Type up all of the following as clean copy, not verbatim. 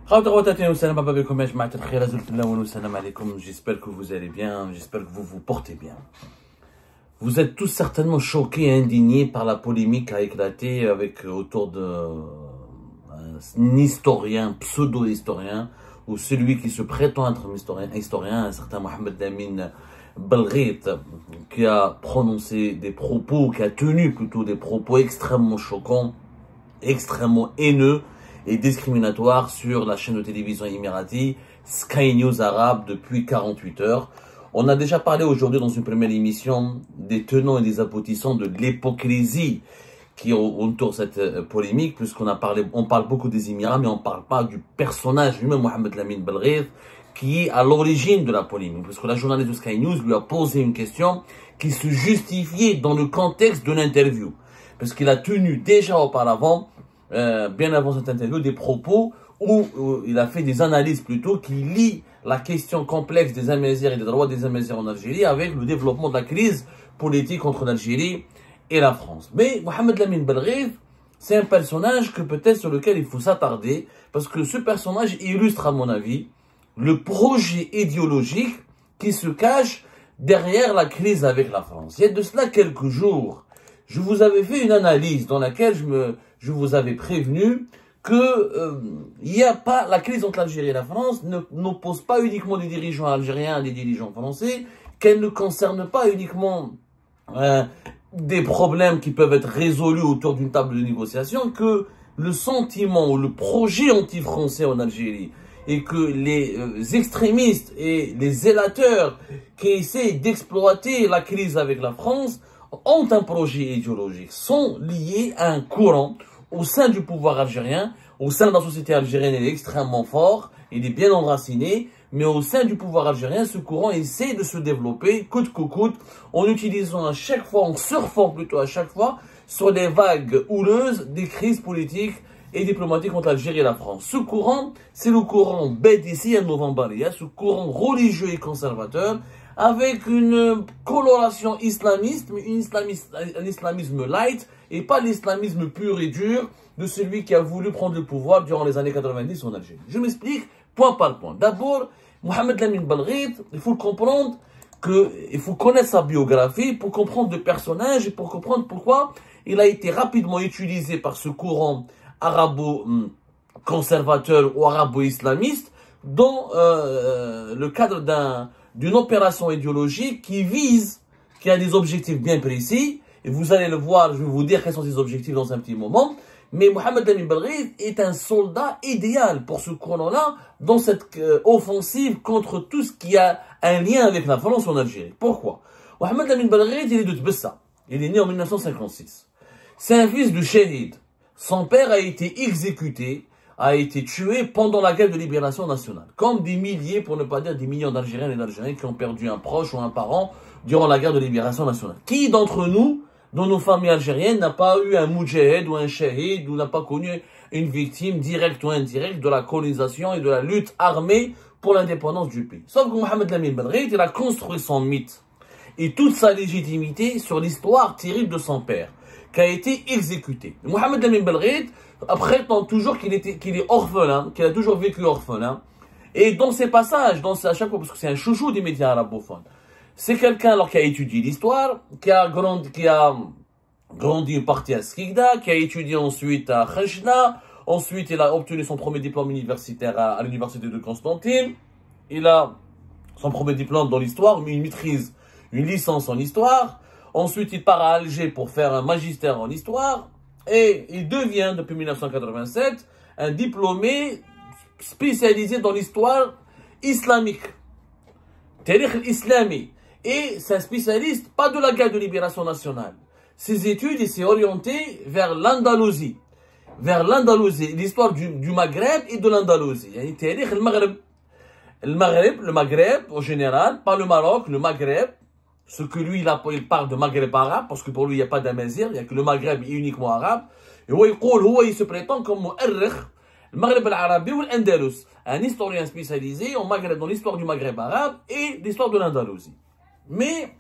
J'espère que vous allez bien, j'espère que vous vous portez bien. Vous êtes tous certainement choqués et indignés par la polémique qui a éclaté autour d'un historien, pseudo-historien, ou celui qui se prétend être un historien, un certain Mohamed Lamine Belghit, qui a prononcé des propos, qui a tenu plutôt des propos extrêmement choquants, extrêmement haineux et discriminatoires sur la chaîne de télévision émirati Sky News Arabe depuis 48 heures. On a déjà parlé aujourd'hui dans une première émission des tenants et des aboutissants de l'hypocrisie qui entoure cette polémique, on parle beaucoup des Émirats, mais on ne parle pas du personnage lui-même, Mohamed Lamine Belghit, qui est à l'origine de la polémique, parce que la journaliste de Sky News lui a posé une question qui se justifiait dans le contexte de l'interview, parce qu'il a tenu déjà auparavant, bien avant cette interview, des propos où il a fait des analyses plutôt qui lient la question complexe des Amazirs et des droits des Amazirs en Algérie avec le développement de la crise politique entre l'Algérie et la France. Mais Mohamed Lamine Belghit, c'est un personnage sur lequel il faut s'attarder, parce que ce personnage illustre, à mon avis, le projet idéologique qui se cache derrière la crise avec la France. Il y a de cela quelques jours, je vous avais fait une analyse dans laquelle je vous avais prévenu que la crise entre l'Algérie et la France n'oppose pas uniquement des dirigeants algériens et des dirigeants français, qu'elle ne concerne pas uniquement des problèmes qui peuvent être résolus autour d'une table de négociation, que le sentiment ou le projet anti-français en Algérie et que les extrémistes et les zélateurs qui essaient d'exploiter la crise avec la France ont un projet idéologique, sont liés à un courant au sein du pouvoir algérien, au sein de la société algérienne. Il est extrêmement fort, il est bien enraciné, mais au sein du pouvoir algérien, ce courant essaie de se développer coûte que coûte, en utilisant à chaque fois, en surfant plutôt à chaque fois, sur les vagues houleuses des crises politiques et diplomatiques entre l'Algérie et la France. Ce courant, c'est le courant BDC à Novembaria, ce courant religieux et conservateur, avec une coloration islamiste, mais un islamisme light, et pas l'islamisme pur et dur de celui qui a voulu prendre le pouvoir durant les années 90 en Algérie. Je m'explique point par point. D'abord, Mohamed Lamine Belghit, il faut le comprendre, il faut connaître sa biographie pour comprendre le personnage et pour comprendre pourquoi il a été rapidement utilisé par ce courant arabo-conservateur ou arabo-islamiste dans le cadre d'une opération idéologique qui a des objectifs bien précis. Et vous allez le voir, je vais vous dire quels sont ces objectifs dans un petit moment. Mais Mohamed Lamine Belghit est un soldat idéal pour ce courant-là dans cette offensive contre tout ce qui a un lien avec la France en Algérie. Pourquoi? Mohamed Lamine Belghit, il est de Tbessa. Il est né en 1956. C'est un fils de Shahid. Son père a été exécuté, a été tué pendant la guerre de libération nationale. Comme des milliers, pour ne pas dire des millions d'Algériennes et d'Algériens qui ont perdu un proche ou un parent durant la guerre de libération nationale. Qui d'entre nous, dans nos familles algériennes, n'a pas eu un moudjahed ou un shahid ou n'a pas connu une victime directe ou indirecte de la colonisation et de la lutte armée pour l'indépendance du pays? Sauf que Mohamed Lamine Belghit, il a construit son mythe et toute sa légitimité sur l'histoire terrible de son père, qui a été exécuté. Mohamed Lamine Belghit prétend toujours qu'il est orphelin, qu'il a toujours vécu orphelin. Et dans ses passages, à chaque fois, parce que c'est un chouchou des médias arabophones, c'est quelqu'un qui a étudié l'histoire, qui a grandi une partie à Skikda, qui a étudié ensuite à Khajna, ensuite il a obtenu son premier diplôme universitaire à l'université de Constantine. Il a son premier diplôme dans l'histoire, mais il maîtrise une licence en histoire. Ensuite, il part à Alger pour faire un magistère en histoire. Et il devient, depuis 1987, un diplômé spécialisé dans l'histoire islamique. Tarikh islami. Et c'est un spécialiste, pas de la guerre de libération nationale. Ses études, il s'est orienté vers l'Andalousie. L'histoire du Maghreb et de l'Andalousie. Tarikh le Maghreb en général, pas le Maroc, le Maghreb. Ce que lui, il parle de Maghreb arabe, parce que pour lui, il n'y a pas d'Amazir, il n'y a que le Maghreb est uniquement arabe. Et il se prétend comme le Maghreb al-Arabi ou l'Andalus, un historien spécialisé dans l'histoire du Maghreb arabe et l'histoire de l'Andalousie. Mais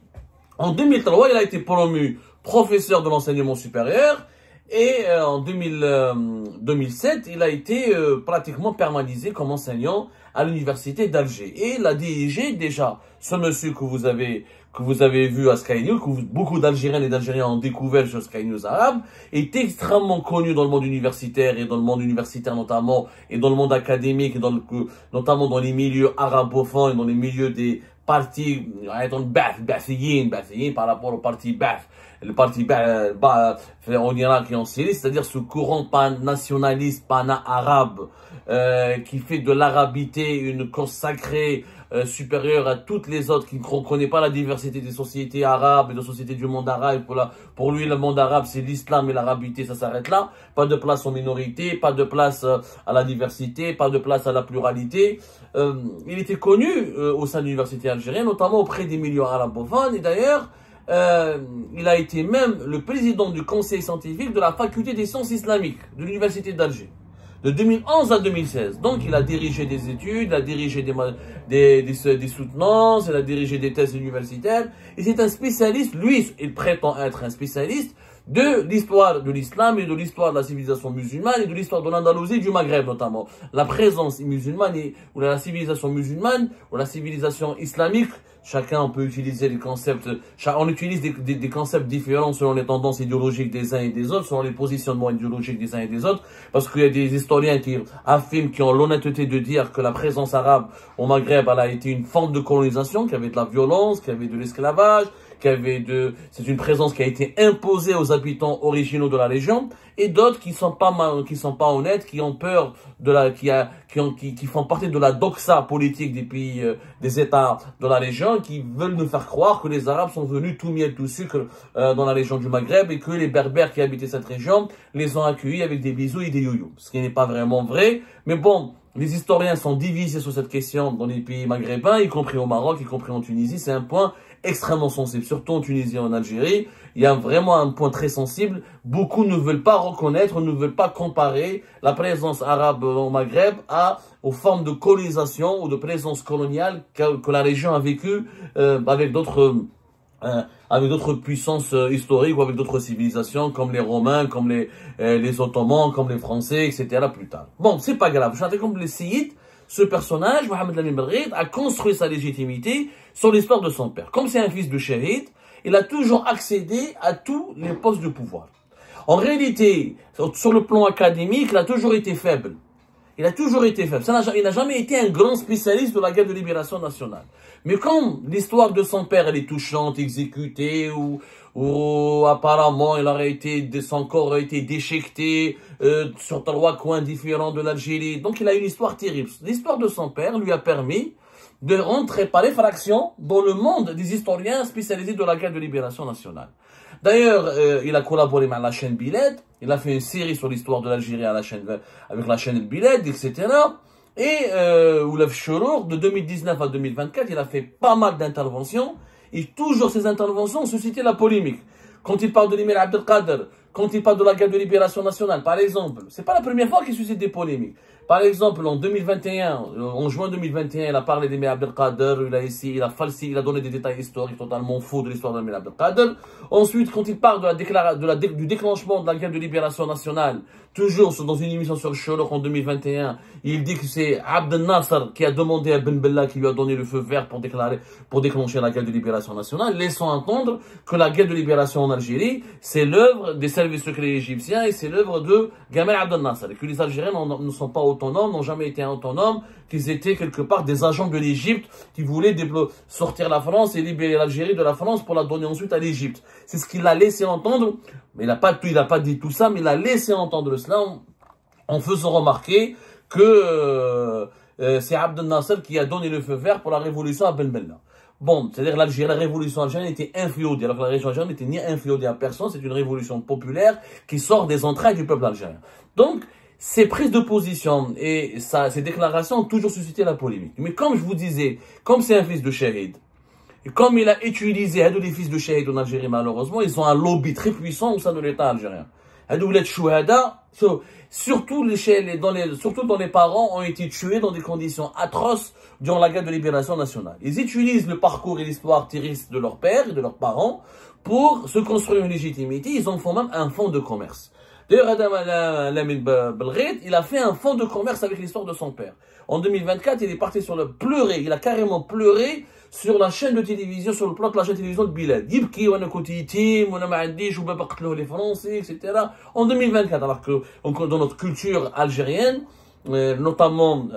en 2003, il a été promu professeur de l'enseignement supérieur Et en 2007, il a été pratiquement permanenté comme enseignant à l'université d'Alger. Et il a dirigé déjà ce monsieur que vous avez vu à Sky News, que beaucoup d'Algériennes et d'Algériens ont découvert sur Sky News Arabe, est extrêmement connu dans le monde universitaire et dans le monde universitaire notamment, et dans le monde académique, et notamment dans les milieux arabophones et dans les milieux des partis, par rapport au parti Ba'ath, le parti en Irak et en Syrie, c'est-à-dire ce courant pan-nationaliste, pan-arabe, qui fait de l'arabité une cause sacrée, supérieure à toutes les autres, qui ne reconnaît pas la diversité des sociétés arabes et des sociétés du monde arabe. Pour lui, le monde arabe, c'est l'islam et l'arabité, ça s'arrête là. Pas de place aux minorités, pas de place à la diversité, pas de place à la pluralité. Il était connu au sein de l'université algérienne, notamment auprès des milieux arabophones. Et d'ailleurs, il a été même le président du conseil scientifique de la faculté des sciences islamiques de l'université d'Alger, de 2011 à 2016. Donc, il a dirigé des études, il a dirigé des soutenances, il a dirigé des thèses universitaires. Et c'est un spécialiste, lui, il prétend être un spécialiste de l'histoire de l'islam et de l'histoire de la civilisation musulmane et de l'histoire de l'Andalousie et du Maghreb notamment. La présence musulmane ou la civilisation musulmane ou la civilisation islamique, chacun peut utiliser des concepts, on utilise des concepts différents selon les tendances idéologiques des uns et des autres, selon les positionnements idéologiques des uns et des autres, parce qu'il y a des historiens qui affirment, qui ont l'honnêteté de dire que la présence arabe au Maghreb, elle a été une forme de colonisation, qu'il y avait de la violence, qu'il y avait de l'esclavage, c'est une présence qui a été imposée aux habitants originaux de la région, et d'autres qui sont pas honnêtes, qui ont peur qui font partie de la doxa politique des pays, des États de la région, qui veulent nous faire croire que les Arabes sont venus tout miel, tout sucre dans la région du Maghreb, et que les Berbères qui habitaient cette région les ont accueillis avec des bisous et des youyou. Ce qui n'est pas vraiment vrai, mais bon, les historiens sont divisés sur cette question dans les pays maghrébins, y compris au Maroc, y compris en Tunisie. C'est un point extrêmement sensible, surtout en Tunisie et en Algérie. Il y a vraiment un point très sensible. Beaucoup ne veulent pas reconnaître, ne veulent pas comparer la présence arabe au Maghreb aux formes de colonisation ou de présence coloniale que la région a vécu avec d'autres puissances historiques ou avec d'autres civilisations comme les Romains, comme les Ottomans, comme les Français, etc. plus tard. Bon, c'est pas grave. Je comme le Seyid, ce personnage, Mohamed Lamine Belrid, a construit sa légitimité sur l'histoire de son père. Comme c'est un fils de shahid, il a toujours accédé à tous les postes de pouvoir. En réalité, sur le plan académique, il a toujours été faible. Il a toujours été faible. Il n'a jamais été un grand spécialiste de la guerre de libération nationale. Mais comme l'histoire de son père, elle est touchante, exécutée, ou apparemment son corps a été déchiqueté sur trois coins différents de l'Algérie. Donc il a une histoire terrible. L'histoire de son père lui a permis de rentrer par effraction dans le monde des historiens spécialisés de la guerre de libération nationale. D'ailleurs, il a collaboré avec la chaîne Biled, il a fait une série sur l'histoire de l'Algérie avec la chaîne Biled, etc. Et Oulef Chorour, de 2019 à 2024, il a fait pas mal d'interventions, et toujours ces interventions ont suscité la polémique. Quand il parle de l'émir Abdelkader, quand il parle de la guerre de libération nationale, par exemple, c'est pas la première fois qu'il suscite des polémiques. Par exemple, en 2021, en juin 2021, il a parlé d'Emir Abdelkader, il a donné des détails historiques totalement faux de l'histoire d'Emir Abdelkader. Ensuite, quand il parle du déclenchement de la guerre de libération nationale, toujours dans une émission sur Chorour en 2021, il dit que c'est Abdel Nasser qui a demandé à Ben Bella qui lui a donné le feu vert pour déclencher la guerre de libération nationale, laissant entendre que la guerre de libération en Algérie, c'est l'œuvre des services secrets égyptiens et c'est l'œuvre de Gamal Abdel Nasser, et que les Algériens ne sont pas autonomes, n'ont jamais été autonomes, qu'ils étaient quelque part des agents de l'Égypte qui voulaient sortir la France et libérer l'Algérie de la France pour la donner ensuite à l'Égypte. C'est ce qu'il a laissé entendre, mais il n'a pas dit tout ça, mais il a laissé entendre cela en faisant remarquer que c'est Abdel Nasser qui a donné le feu vert pour la révolution à Ben Bella. Bon, c'est-à-dire la révolution algérienne était inféodée, alors que la révolution algérienne n'était ni inféodée à personne, c'est une révolution populaire qui sort des entrailles du peuple algérien. Donc, ces prises de position et ces déclarations ont toujours suscité la polémique. Mais comme je vous disais, comme c'est un fils de shahid, et comme il a utilisé les fils de shahid en Algérie, malheureusement, ils ont un lobby très puissant au sein de l'État algérien. Surtout dont les parents ont été tués dans des conditions atroces durant la guerre de libération nationale. Ils utilisent le parcours et l'histoire terrestre de leur père et de leurs parents pour se construire une légitimité. Ils en font même un fonds de commerce. D'ailleurs, Adam Lamine Belghit, il a fait un fonds de commerce avec l'histoire de son père. En 2024, il est parti sur le pleurer. Il a carrément pleuré sur la chaîne de télévision, sur le plateau de la chaîne de télévision de Bilal. Yibki, on a côté team, on a ma'addish, on a les Français, etc. En 2024, alors que dans notre culture algérienne, notamment,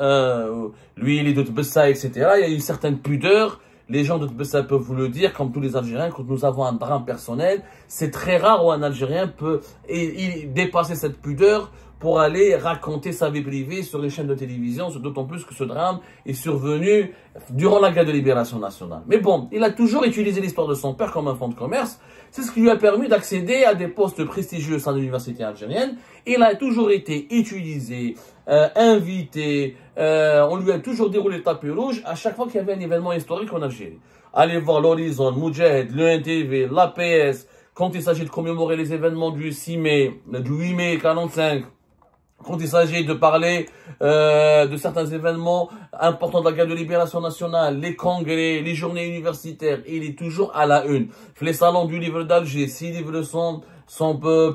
lui, il est de Tbessa, etc., il y a une certaine pudeur. Les gens de Tbessa peuvent vous le dire, comme tous les Algériens, quand nous avons un drame personnel, c'est très rare où un Algérien peut dépasser cette pudeur pour aller raconter sa vie privée sur les chaînes de télévision, d'autant plus que ce drame est survenu durant la guerre de libération nationale. Mais bon, il a toujours utilisé l'histoire de son père comme un fonds de commerce. C'est ce qui lui a permis d'accéder à des postes prestigieux au sein de l'université algérienne. Il a toujours été utilisé, invité, on lui a toujours déroulé le tapis rouge à chaque fois qu'il y avait un événement historique en Algérie. Allez voir l'Horizon, Moudjahid, l'UNTV, l'APS, quand il s'agit de commémorer les événements du 6 mai, du 8 mai 45, quand il s'agit de parler de certains événements importants de la guerre de libération nationale, les congrès, les journées universitaires, il est toujours à la une. Les salons du livre d'Alger, 6 livres sont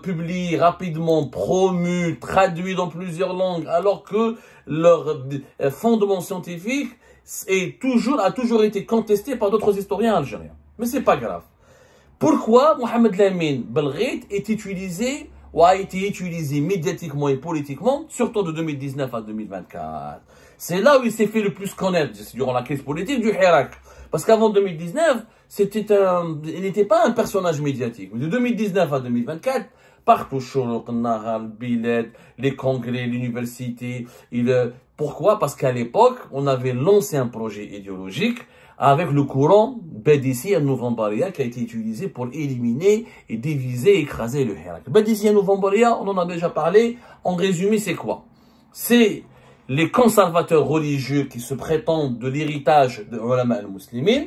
publiés rapidement, promus, traduits dans plusieurs langues, alors que leur fondement scientifique a toujours été contesté par d'autres historiens algériens. Mais c'est pas grave. Pourquoi Mohamed Lamine Belghit est utilisé ou a été utilisé médiatiquement et politiquement, surtout de 2019 à 2024. C'est là où il s'est fait le plus connaître, durant la crise politique du Hirak. Parce qu'avant 2019, il n'était pas un personnage médiatique. Mais de 2019 à 2024, partout, Chourouk, Nahal, Biled, les congrès, l'université, pourquoi? Parce qu'à l'époque, on avait lancé un projet idéologique avec le courant Badissi al-Novembaria qui a été utilisé pour éliminer et diviser et écraser le Hirak. Badissi al-Novembaria, on en a déjà parlé. En résumé, c'est quoi? C'est les conservateurs religieux qui se prétendent de l'héritage de ulama al-Muslimin,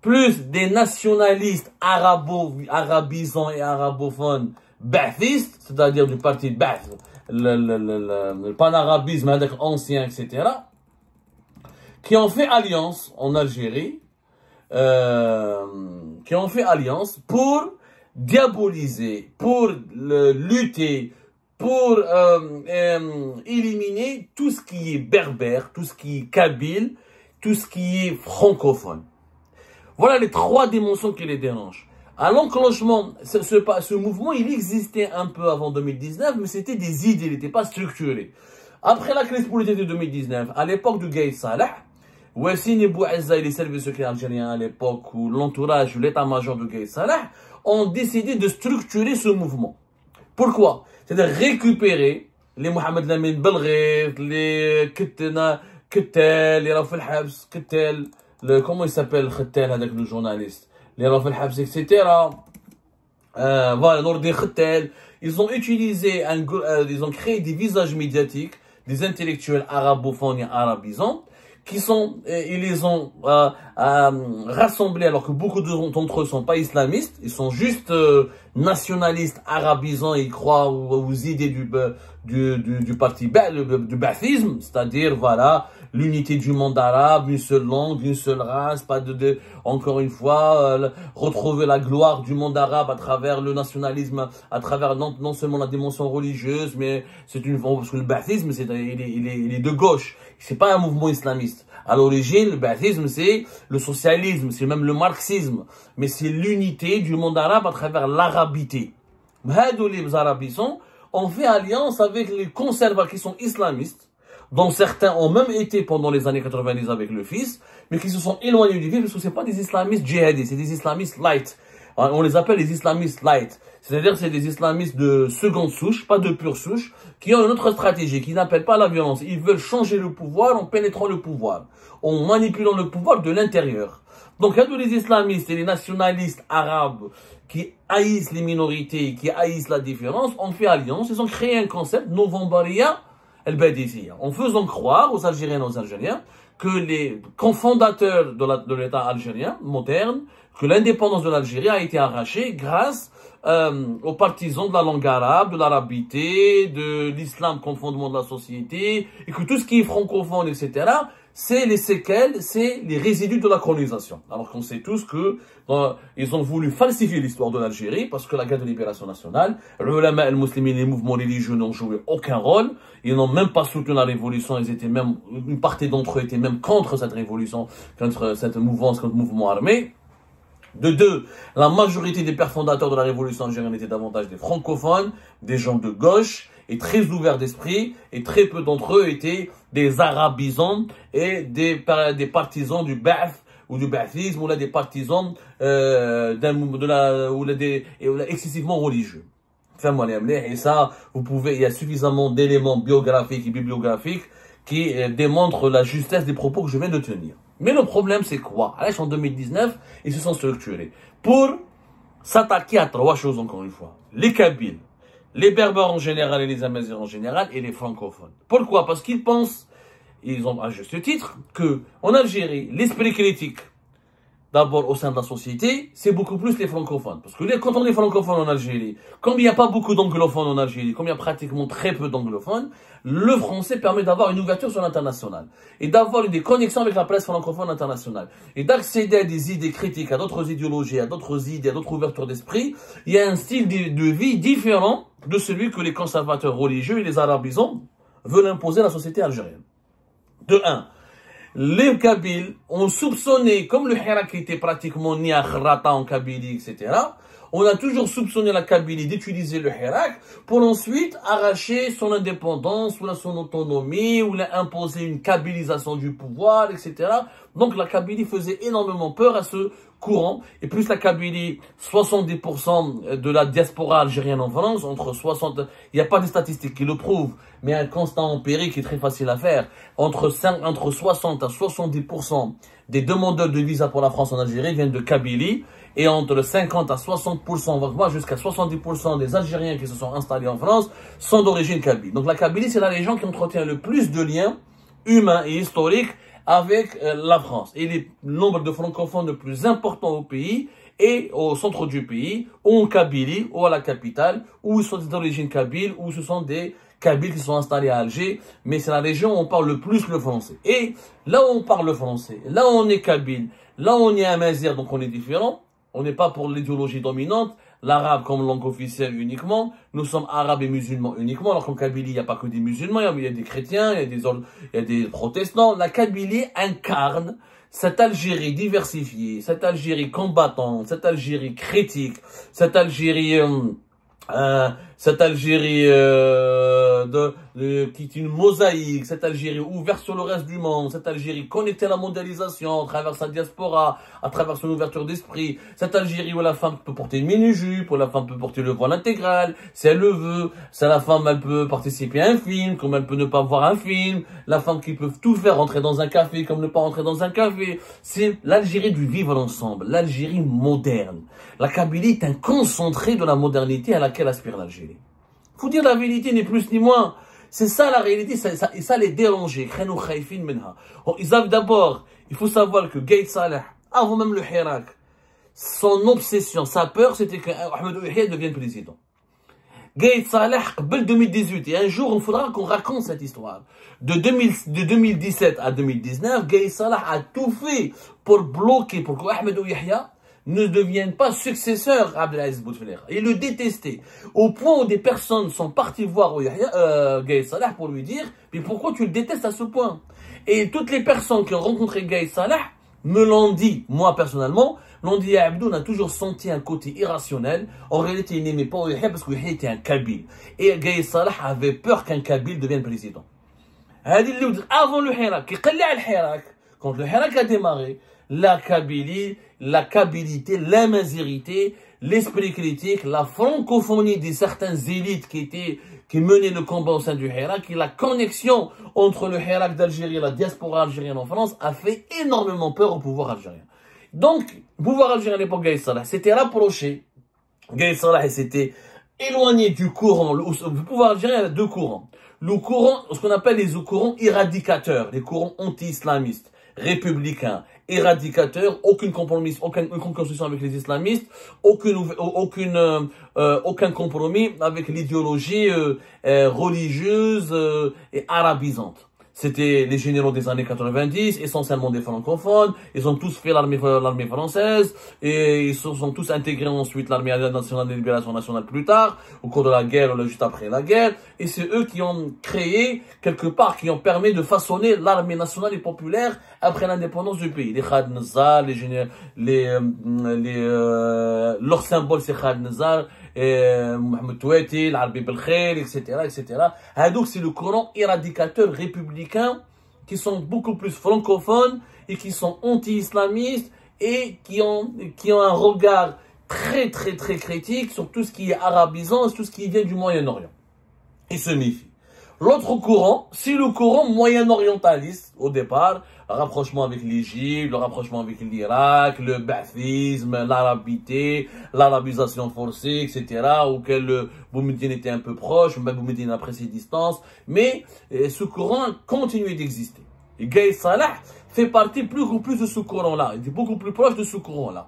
plus des nationalistes arabisants et arabophones ba'thistes, c'est-à-dire du parti Ba'th, le panarabisme avec ancien, etc., qui ont fait alliance en Algérie, qui ont fait alliance pour diaboliser, pour lutter, pour éliminer tout ce qui est berbère, tout ce qui est kabyle, tout ce qui est francophone. Voilà les trois dimensions qui les dérangent. À l'enclenchement, ce mouvement, il existait un peu avant 2019, mais c'était des idées, il n'était pas structuré. Après la crise politique de 2019, à l'époque de Gaïd Salah, Wassine Bouazza et les services secrets algériens à l'époque, où l'entourage ou l'état-major de Gaïd Salah, ont décidé de structurer ce mouvement. Pourquoi? C'est-à-dire récupérer les Mohamed Lamine Belghit, les Kettel, les Rafel Habs, Kettel, comment il s'appelle Kettel avec le journaliste, les Rafel Habs, etc. Voilà, Nourdin Kettel. Ils ont utilisé, ils ont créé des visages médiatiques, des intellectuels arabophones et arabisants, ils les ont rassemblés alors que beaucoup d'entre eux sont pas islamistes, ils sont juste nationalistes, arabisants, ils croient aux idées du parti du ba'thisme, c'est-à-dire voilà l'unité du monde arabe, une seule langue, une seule race, pas encore une fois retrouver la gloire du monde arabe à travers le nationalisme, à travers non seulement la dimension religieuse, mais parce que le ba'thisme il est de gauche, c'est pas un mouvement islamiste. À l'origine, le ba'thisme, c'est le socialisme, c'est même le marxisme. Mais c'est l'unité du monde arabe à travers l'arabité. Les arabisants ont fait alliance avec les conservateurs qui sont islamistes, dont certains ont même été pendant les années 90 avec le fils, mais qui se sont éloignés du fils parce que ce n'est pas des islamistes djihadistes, c'est des islamistes light. On les appelle les islamistes light. C'est-à-dire c'est des islamistes de seconde souche, pas de pure souche, qui ont une autre stratégie, qui n'appellent pas la violence. Ils veulent changer le pouvoir en pénétrant le pouvoir, en manipulant le pouvoir de l'intérieur. Donc, il y a tous les islamistes et les nationalistes arabes qui haïssent les minorités, qui haïssent la différence, ont fait alliance, ils ont créé un concept, Novembaria el-Badissia, en faisant croire aux Algériennes et aux Algériens que les cofondateurs de l'État algérien moderne, que l'indépendance de l'Algérie a été arrachée grâce aux partisans de la langue arabe, de l'arabité, de l'islam comme fondement de la société, et que tout ce qui est francophone, etc., c'est les séquelles, c'est les résidus de la colonisation. Alors qu'on sait tous que ils ont voulu falsifier l'histoire de l'Algérie parce que la guerre de libération nationale, les ulama al-muslimin, les mouvements religieux n'ont joué aucun rôle. Ils n'ont même pas soutenu la révolution. Ils étaient même, une partie d'entre eux étaient même contre cette révolution, contre cette mouvance, contre le mouvement armé. De deux, la majorité des pères fondateurs de la révolution algérienne étaient davantage des francophones, des gens de gauche, et très ouverts d'esprit, et très peu d'entre eux étaient des arabisants et des partisans du Ba'ath ou du Ba'athisme, ou là des partisans excessivement religieux. Et ça, vous pouvez, il y a suffisamment d'éléments biographiques et bibliographiques qui démontrent la justesse des propos que je viens de tenir. Mais le problème, c'est quoi? En 2019, ils se sont structurés pour s'attaquer à trois choses, encore une fois. Les Kabyles, les Berbères en général et les Amazirs en général, et les francophones. Pourquoi? Parce qu'ils pensent, ils ont à juste titre, que en Algérie, l'esprit critique, d'abord au sein de la société, c'est beaucoup plus les francophones. Parce que quand on est francophone en Algérie, comme il n'y a pas beaucoup d'anglophones en Algérie, comme il y a pratiquement très peu d'anglophones, le français permet d'avoir une ouverture sur l'international. Et d'avoir des connexions avec la presse francophone internationale. Et d'accéder à des idées critiques, à d'autres idéologies, à d'autres idées, à d'autres ouvertures d'esprit. Il y a un style de vie différent de celui que les conservateurs religieux et les arabisants veulent imposer à la société algérienne. De un. Les Kabyles ont soupçonné, comme le Hirak était pratiquement né à Khrata en Kabylie, etc., on a toujours soupçonné la Kabylie d'utiliser le Hirak pour ensuite arracher son indépendance, ou son autonomie, ou imposer une kabylisation du pouvoir, etc. Donc la Kabylie faisait énormément peur à ce courant, et plus la Kabylie, 70% de la diaspora algérienne en France, entre 60, il n'y a pas de statistiques qui le prouvent, mais un constat empirique qui est très facile à faire, entre 60 à 70% des demandeurs de visa pour la France en Algérie viennent de Kabylie, et entre 50 à 60%, voire jusqu'à 70% des Algériens qui se sont installés en France sont d'origine kabyle. Donc la Kabylie, c'est la région qui entretient le plus de liens humains et historiques avec la France. Et le nombre de francophones le plus important au pays et au centre du pays, ou en Kabylie, ou à la capitale, ou ils sont d'origine kabyle, ou ce sont des Kabyles qui sont installés à Alger, mais c'est la région où on parle le plus le français. Et là où on parle le français, là où on est kabyle, là où on est amazigh, donc on est différent. On n'est pas pour l'idéologie dominante, l'arabe comme langue officielle uniquement, nous sommes arabes et musulmans uniquement, alors qu'en Kabylie, il n'y a pas que des musulmans, il y a des chrétiens, il y a des protestants. La Kabylie incarne cette Algérie diversifiée, cette Algérie combattante, cette Algérie critique, cette Algérie qui est une mosaïque, cette Algérie ouverte sur le reste du monde, cette Algérie connectée à la mondialisation, à travers sa diaspora, à travers son ouverture d'esprit, cette Algérie où la femme peut porter une mini-jupe, où la femme peut porter le voile intégral, si elle le veut, c'est la femme, elle peut participer à un film, comme elle peut ne pas voir un film, la femme qui peut tout faire, rentrer dans un café, comme ne pas rentrer dans un café. C'est l'Algérie du vivre ensemble, l'Algérie moderne. La Kabylie est un concentré de la modernité à laquelle aspire l'Algérie. Faut dire la vérité, ni plus ni moins. C'est ça la réalité, et ça les dérangeait. Ils avaient d'abord, il faut savoir que Gaïd Salah, avant même le Hirak, son obsession, sa peur, c'était que Ahmed Yahya devienne président. Gaïd Salah, en 2018, et un jour, il faudra qu'on raconte cette histoire. De 2017 à 2019, Gaïd Salah a tout fait pour bloquer, pour que Ahmed Yahya ne devienne pas successeur à Abdelaziz Bouteflika. Il le détestait. Au point où des personnes sont parties voir Gaïd Salah pour lui dire « Mais pourquoi tu le détestes à ce point ?» Et toutes les personnes qui ont rencontré Gaïd Salah me l'ont dit, moi personnellement, l'ont dit à Abdou, on a toujours senti un côté irrationnel. En réalité, il n'aimait pas Yahya parce que Yahya était un Kabyle. Et Gaïd Salah avait peur qu'un Kabyle devienne président. Avant le Hirak, quand le Hirak a démarré, la Kabylie, la kabilité, l'amazirité, l'esprit critique, la francophonie de certaines élites qui menaient le combat au sein du Hirak, et la connexion entre le Hirak d'Algérie et la diaspora algérienne en France a fait énormément peur au pouvoir algérien. Donc, le pouvoir algérien à l'époque Gaïd Salah s'était rapproché. Gaïd Salah s'était éloigné du courant. Le pouvoir algérien a deux courants. Le courant, ce qu'on appelle les courants éradicateurs, les courants anti-islamistes. républicain, éradicateur, aucun compromis, aucune concession avec les islamistes, aucun compromis avec l'idéologie religieuse et arabisante. C'était les généraux des années 90, essentiellement des francophones. Ils ont tous fait l'armée française et ils se sont tous intégrés ensuite l'armée nationale de libération nationale plus tard, au cours de la guerre ou juste après la guerre. Et c'est eux qui ont créé, quelque part, qui ont permis de façonner l'armée nationale et populaire après l'indépendance du pays. Les Khaled Nazar, leur symbole c'est Khaled Nazar, Mohamed Touati, l'Arbi Belkhair, etc., etc. Donc c'est le courant éradicateur républicain qui sont beaucoup plus francophones et qui sont anti-islamistes et qui ont un regard très critique sur tout ce qui est arabisant et tout ce qui vient du Moyen-Orient. Ils se méfient. L'autre courant, c'est le courant moyen-orientaliste au départ, le rapprochement avec l'Égypte, le rapprochement avec l'Irak, le ba'thisme, l'arabité, l'arabisation forcée, etc., auquel Boumediene était un peu proche, même Boumediene a pris ses distances, mais ce courant continue d'exister. Et Gaïd Salah fait partie beaucoup plus de ce courant-là, il est beaucoup plus proche de ce courant-là.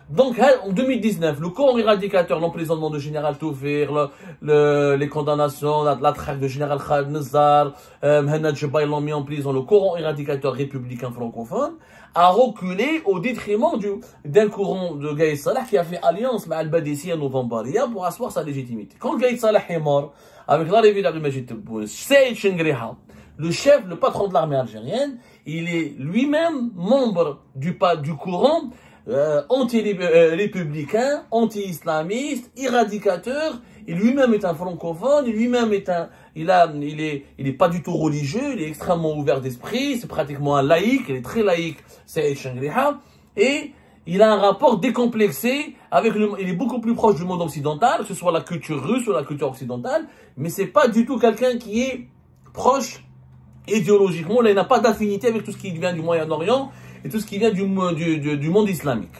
Donc, en 2019, le courant éradicateur, l'emprisonnement de Général Toufir, les condamnations, la traque de Général Khaled Nazar, Mohamed Jebay l'ont mis en prison, le courant éradicateur républicain francophone, a reculé au détriment d'un courant de Gaïd Salah qui a fait alliance avec Al-Badissi et Novembaria pour asseoir sa légitimité. Quand Gaïd Salah est mort, avec l'arrivée d'Abdelmajid Tebboune, Saïd Chengriha, le patron de l'armée algérienne, il est lui-même membre du courant anti-républicain, anti-islamiste, éradicateur. Il lui-même est un francophone, lui-même il est pas du tout religieux, il est extrêmement ouvert d'esprit, c'est pratiquement un laïc, il est très laïque, c'est Chengriha, et il a un rapport décomplexé il est beaucoup plus proche du monde occidental, que ce soit la culture russe ou la culture occidentale, mais c'est pas du tout quelqu'un qui est proche idéologiquement, là, il n'a pas d'affinité avec tout ce qui vient du Moyen-Orient et tout ce qui vient du monde islamique.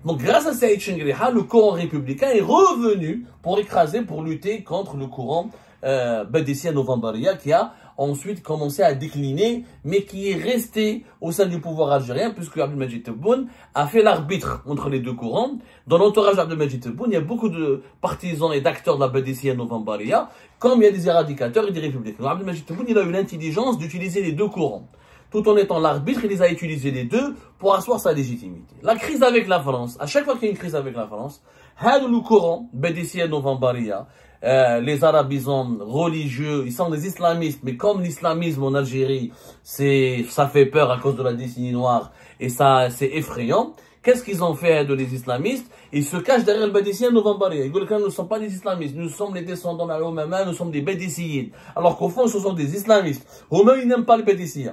Donc, grâce à Saïd Chengriha, le courant républicain est revenu pour écraser, pour lutter contre le courant Badissi Novembaria qui a ensuite commencé à décliner, mais qui est resté au sein du pouvoir algérien, puisque Abdelmajid Tebboune a fait l'arbitre entre les deux courants. Dans l'entourage d'Abdelmajid Tebboune, il y a beaucoup de partisans et d'acteurs de la Badissi Novembaria, comme il y a des éradicateurs et des républicains. Donc, Abdelmajid Tebboune, il a eu l'intelligence d'utiliser les deux courants. Tout en étant l'arbitre, il les a utilisés les deux pour asseoir sa légitimité. La crise avec la France, à chaque fois qu'il y a une crise avec la France, le courant Badissi Novembaria, les arabisants religieux, ils sont des islamistes, mais comme l'islamisme en Algérie, ça fait peur à cause de la décennie noire, et ça, c'est effrayant. Qu'est-ce qu'ils ont fait de les islamistes? Ils se cachent derrière le Badissi Novembaria. Ils disent que nous ne sommes pas des islamistes, nous sommes les descendants d'Al-Umama, nous sommes des Badissi. Alors qu'au fond, ce sont des islamistes. Eux-mêmes, ils n'aiment pas les Badissi.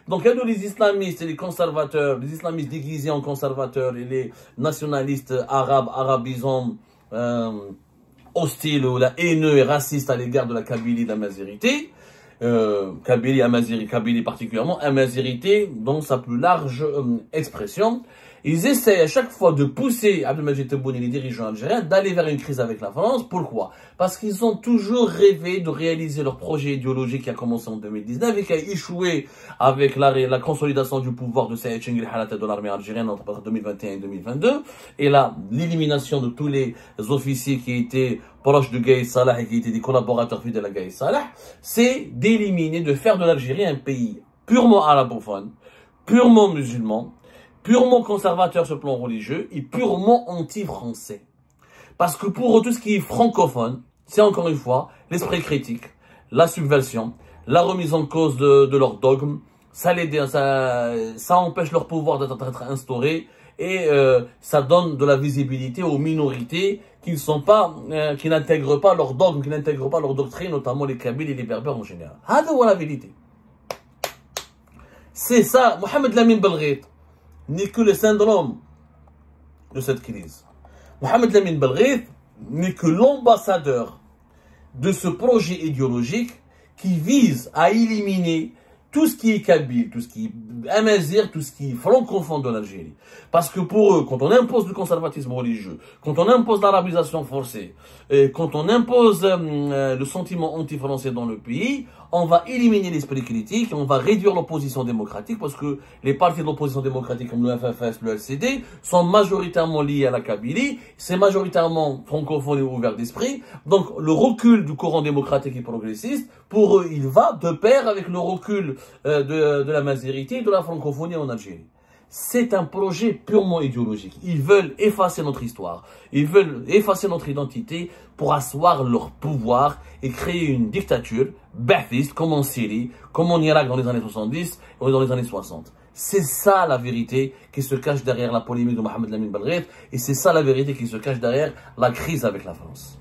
Donc, il y a les islamistes et les conservateurs, les islamistes déguisés en conservateurs et les nationalistes arabes, arabisants, hostiles ou la haineux et racistes à l'égard de la Kabylie, de la Mazérité. Kabylie, Amaziri, Kabylie particulièrement, Amazérité dans sa plus large expression. Ils essayent à chaque fois de pousser Abdelmajid Tebboune et les dirigeants algériens d'aller vers une crise avec la France. Pourquoi? Parce qu'ils ont toujours rêvé de réaliser leur projet idéologique qui a commencé en 2019 et qui a échoué avec la consolidation du pouvoir de Saïd Chengriha à la tête de l'armée algérienne entre 2021 et 2022. Et là, l'élimination de tous les officiers qui étaient proches de Gaïd Salah et qui étaient des collaborateurs fidèles à Gaïd Salah, c'est d'éliminer, de faire de l'Algérie un pays purement arabophone, purement musulman, purement conservateur sur le plan religieux et purement anti-français. Parce que pour eux, tout ce qui est francophone, c'est encore une fois l'esprit critique, la subversion, la remise en cause de leurs dogmes, ça empêche leur pouvoir d'être instauré et ça donne de la visibilité aux minorités qui n'intègrent pas leurs dogmes, qui n'intègrent pas leurs doctrines, notamment les Kabyles et les Berbères en général. C'est la vérité. C'est ça, Mohamed Lamine Belghit n'est que le syndrome de cette crise. Mohamed Lamine Belghit n'est que l'ambassadeur de ce projet idéologique qui vise à éliminer tout ce qui est kabyle, tout ce qui est amazigh, tout ce qui est francophone de l'Algérie. Parce que pour eux, quand on impose le conservatisme religieux, quand on impose l'arabisation forcée, et quand on impose le sentiment anti-français dans le pays, on va éliminer l'esprit critique, on va réduire l'opposition démocratique parce que les partis de l'opposition démocratique comme le FFS, le LCD sont majoritairement liés à la Kabylie, c'est majoritairement francophone et ouvert d'esprit. Donc le recul du courant démocratique et progressiste, pour eux, il va de pair avec le recul de la majorité et de la francophonie en Algérie. C'est un projet purement idéologique. Ils veulent effacer notre histoire. Ils veulent effacer notre identité pour asseoir leur pouvoir et créer une dictature ba'thiste comme en Syrie, comme en Irak dans les années 70 ou dans les années 60. C'est ça la vérité qui se cache derrière la polémique de Mohamed Lamine Belghit et c'est ça la vérité qui se cache derrière la crise avec la France.